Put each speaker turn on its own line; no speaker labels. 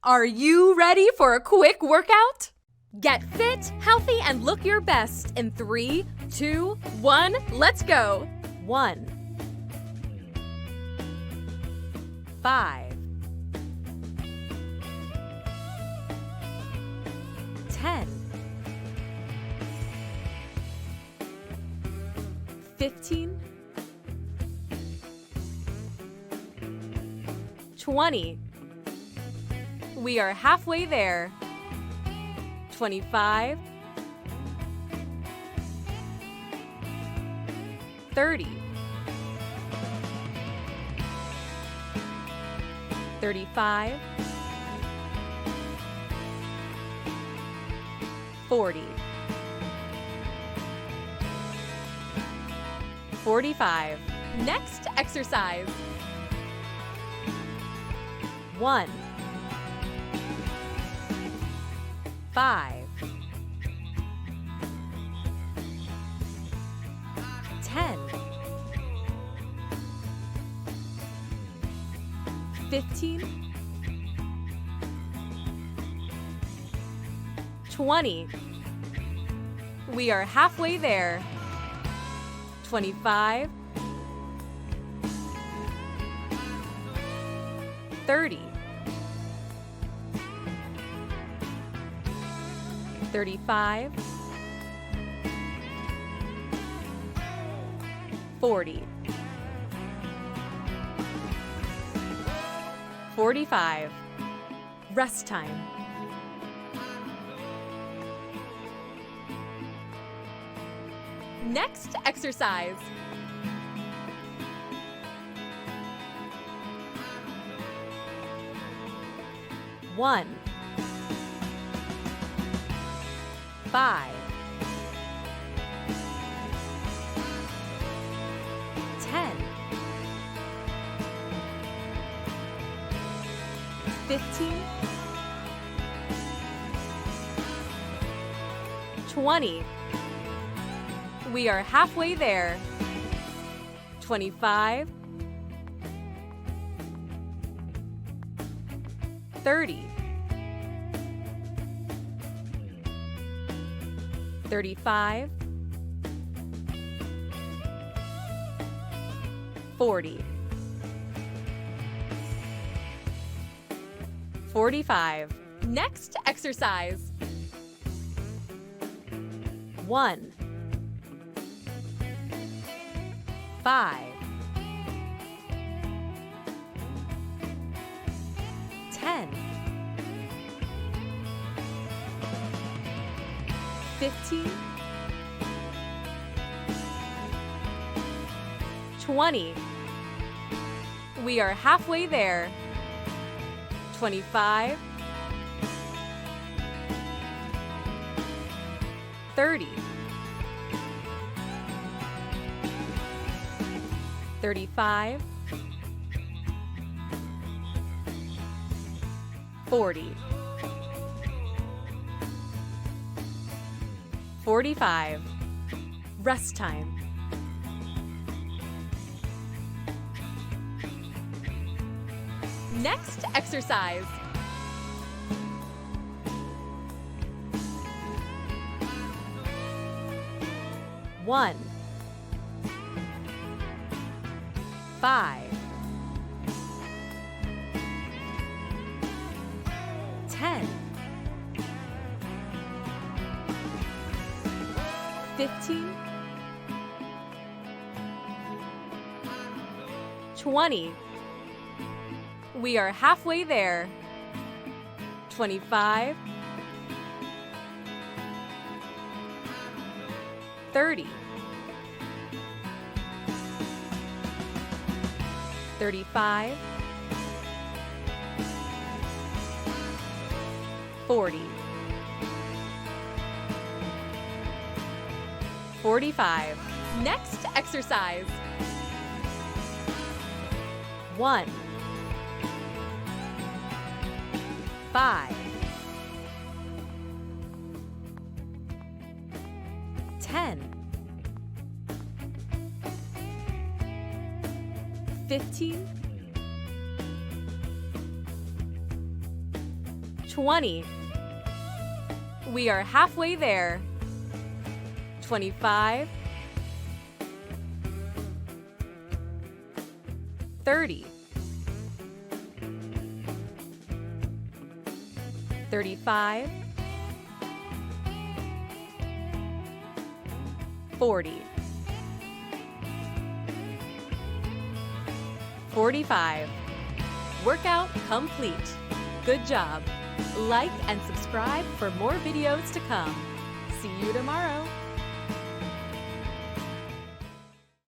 Are you ready for a quick workout? Get fit, healthy, and look your best in 3, 2, 1, let's go! 1, 5, 10, 15, 20. We are halfway there. 25, 30, 35, 40, 45. Next exercise. 1, 5, 10, 15, 20. We are halfway there. 25, 30, 35, 40, 45. Rest time. Next exercise. 1, 5, 10, 15, 20. We are halfway there. 25, 30, 35, 40, 45. Next exercise. 1, 5, 10, 15, 20. We are halfway there. 25, 30, 35, 40, 45. Rest time. Next exercise. 1, 5, 10, 15, 20. We are halfway there. 25, 30, 35, 40, 45. Next exercise. 1, 5, 10, 15, 20. We are halfway there. 25. 30. 35. 40. 45. Workout complete. Good job. Like and subscribe for more videos to come. See you tomorrow.